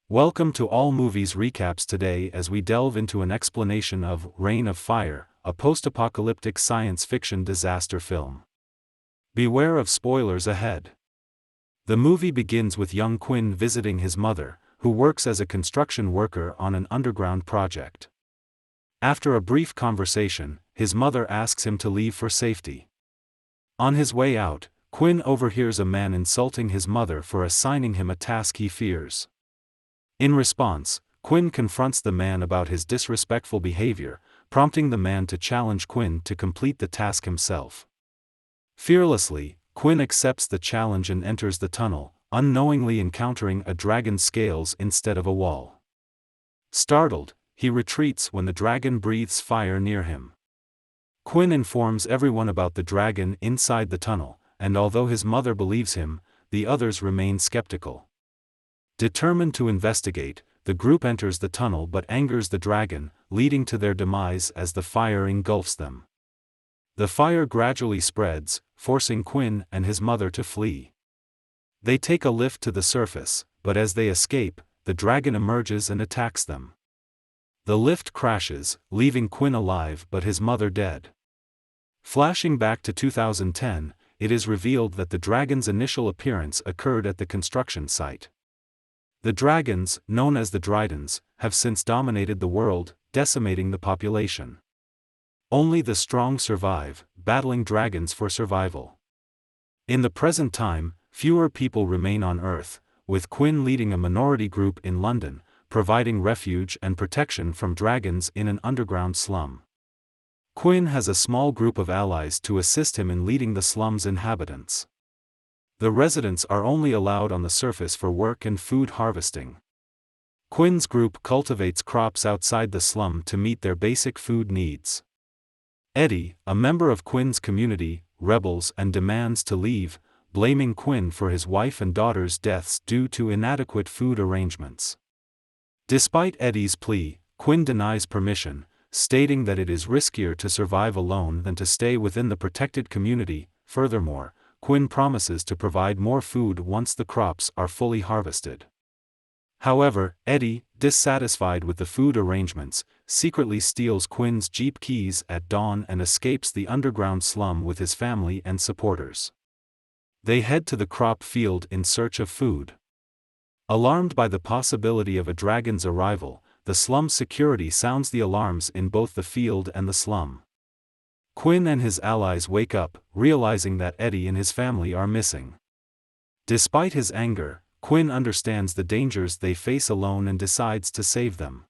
Welcome to All Movies Recaps today as we delve into an explanation of Reign of Fire, a post-apocalyptic science fiction disaster film. Beware of spoilers ahead. The movie begins with young Quinn visiting his mother, who works as a construction worker on an underground project. After a brief conversation, his mother asks him to leave for safety. On his way out, Quinn overhears a man insulting his mother for assigning him a task he fears. In response, Quinn confronts the man about his disrespectful behavior, prompting the man to challenge Quinn to complete the task himself. Fearlessly, Quinn accepts the challenge and enters the tunnel, unknowingly encountering a dragon's scales instead of a wall. Startled, he retreats when the dragon breathes fire near him. Quinn informs everyone about the dragon inside the tunnel, and although his mother believes him, the others remain skeptical. Determined to investigate, the group enters the tunnel but angers the dragon, leading to their demise as the fire engulfs them. The fire gradually spreads, forcing Quinn and his mother to flee. They take a lift to the surface, but as they escape, the dragon emerges and attacks them. The lift crashes, leaving Quinn alive but his mother dead. Flashing back to 2010, it is revealed that the dragon's initial appearance occurred at the construction site. The dragons, known as the Dryadens, have since dominated the world, decimating the population. Only the strong survive, battling dragons for survival. In the present time, fewer people remain on Earth, with Quinn leading a minority group in London, providing refuge and protection from dragons in an underground slum. Quinn has a small group of allies to assist him in leading the slum's inhabitants. The residents are only allowed on the surface for work and food harvesting. Quinn's group cultivates crops outside the slum to meet their basic food needs. Eddie, a member of Quinn's community, rebels and demands to leave, blaming Quinn for his wife and daughter's deaths due to inadequate food arrangements. Despite Eddie's plea, Quinn denies permission, stating that it is riskier to survive alone than to stay within the protected community. Furthermore, Quinn promises to provide more food once the crops are fully harvested. However, Eddie, dissatisfied with the food arrangements, secretly steals Quinn's Jeep keys at dawn and escapes the underground slum with his family and supporters. They head to the crop field in search of food. Alarmed by the possibility of a dragon's arrival, the slum's security sounds the alarms in both the field and the slum. Quinn and his allies wake up, realizing that Eddie and his family are missing. Despite his anger, Quinn understands the dangers they face alone and decides to save them.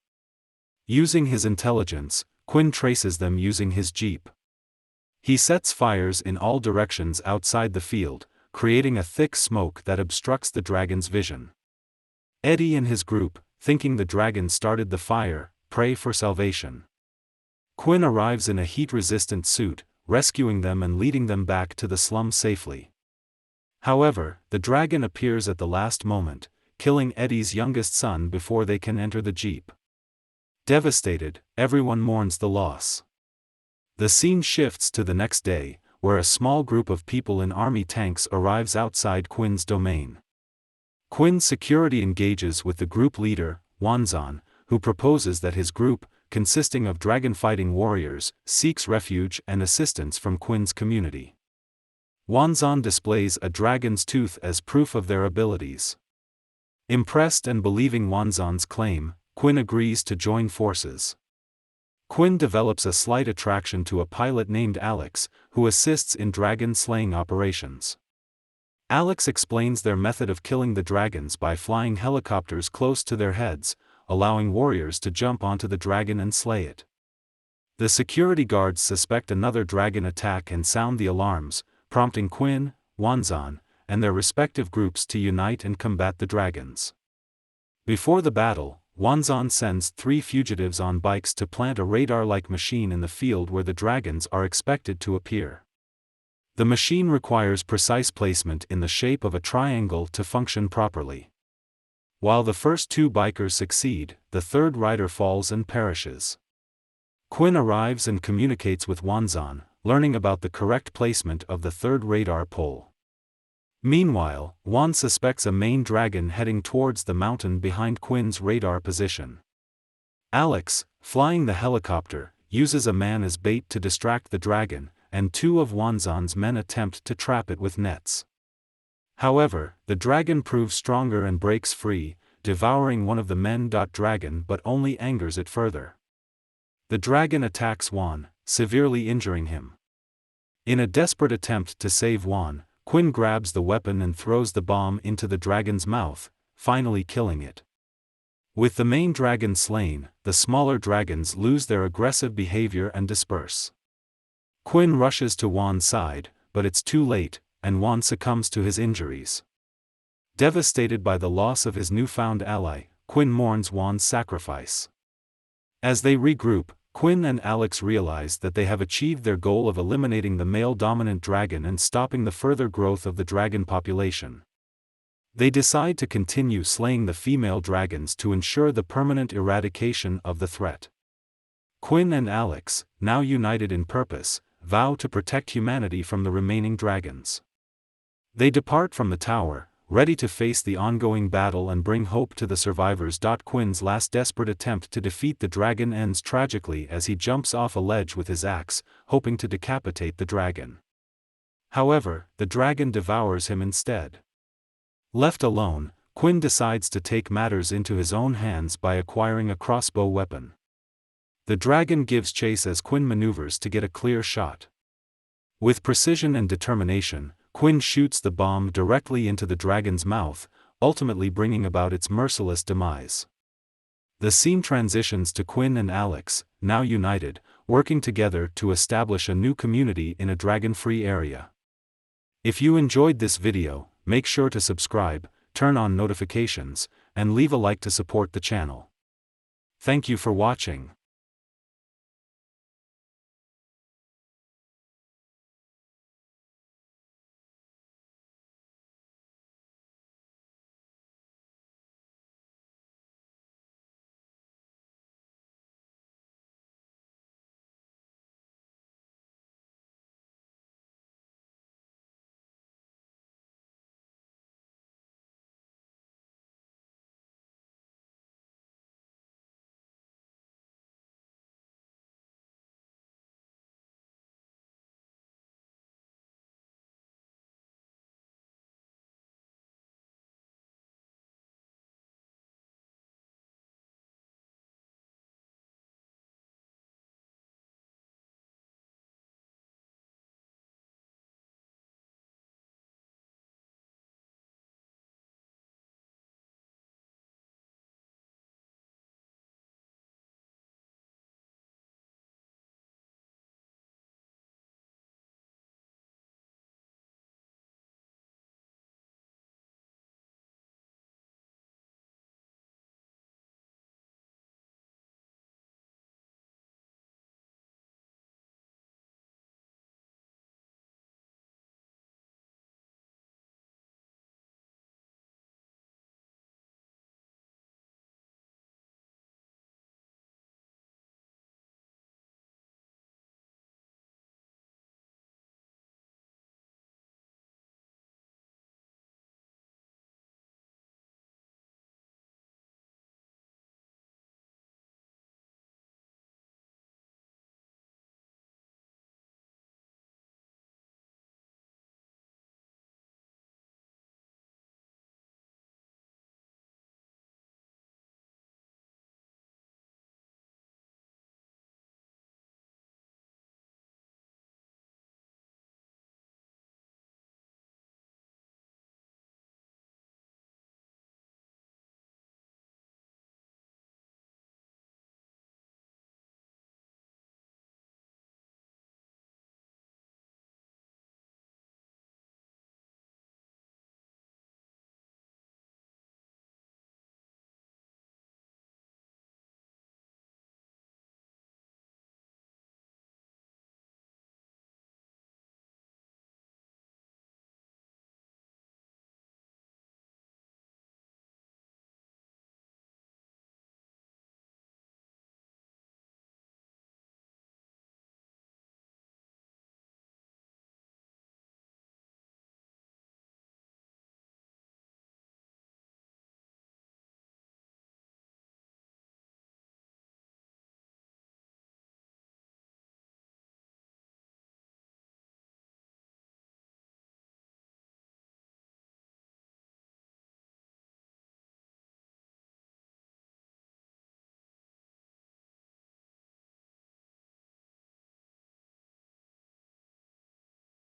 Using his intelligence, Quinn traces them using his jeep. He sets fires in all directions outside the field, creating a thick smoke that obstructs the dragon's vision. Eddie and his group, thinking the dragon started the fire, pray for salvation. Quinn arrives in a heat-resistant suit, rescuing them and leading them back to the slum safely. However, the dragon appears at the last moment, killing Eddie's youngest son before they can enter the jeep. Devastated, everyone mourns the loss. The scene shifts to the next day, where a small group of people in army tanks arrives outside Quinn's domain. Quinn's security engages with the group leader, Wanzan, who proposes that his group, consisting of dragon-fighting warriors, seeks refuge and assistance from Quinn's community. Wanzan displays a dragon's tooth as proof of their abilities. Impressed and believing Wanzan's claim, Quinn agrees to join forces. Quinn develops a slight attraction to a pilot named Alex, who assists in dragon-slaying operations. Alex explains their method of killing the dragons by flying helicopters close to their heads, allowing warriors to jump onto the dragon and slay it. The security guards suspect another dragon attack and sound the alarms, prompting Quinn, Wanzan, and their respective groups to unite and combat the dragons. Before the battle, Wanzan sends 3 fugitives on bikes to plant a radar-like machine in the field where the dragons are expected to appear. The machine requires precise placement in the shape of a triangle to function properly. While the first 2 bikers succeed, the third rider falls and perishes. Quinn arrives and communicates with Wanzan, learning about the correct placement of the third radar pole. Meanwhile, Juan suspects a main dragon heading towards the mountain behind Quinn's radar position. Alex, flying the helicopter, uses a man as bait to distract the dragon, and two of Wanzan's men attempt to trap it with nets. However, the dragon proves stronger and breaks free, devouring one of the men. Dragon but only angers it further. The dragon attacks Juan, severely injuring him. In a desperate attempt to save Juan, Quinn grabs the weapon and throws the bomb into the dragon's mouth, finally killing it. With the main dragon slain, the smaller dragons lose their aggressive behavior and disperse. Quinn rushes to Juan's side, but it's too late, and Juan succumbs to his injuries. Devastated by the loss of his newfound ally, Quinn mourns Juan's sacrifice. As they regroup, Quinn and Alex realize that they have achieved their goal of eliminating the male-dominant dragon and stopping the further growth of the dragon population. They decide to continue slaying the female dragons to ensure the permanent eradication of the threat. Quinn and Alex, now united in purpose, vow to protect humanity from the remaining dragons. They depart from the tower, ready to face the ongoing battle and bring hope to the survivors. Quinn's last desperate attempt to defeat the dragon ends tragically as he jumps off a ledge with his axe, hoping to decapitate the dragon. However, the dragon devours him instead. Left alone, Quinn decides to take matters into his own hands by acquiring a crossbow weapon. The dragon gives chase as Quinn maneuvers to get a clear shot. With precision and determination, Quinn shoots the bomb directly into the dragon's mouth, ultimately bringing about its merciless demise. The scene transitions to Quinn and Alex, now united, working together to establish a new community in a dragon-free area. If you enjoyed this video, make sure to subscribe, turn on notifications, and leave a like to support the channel. Thank you for watching.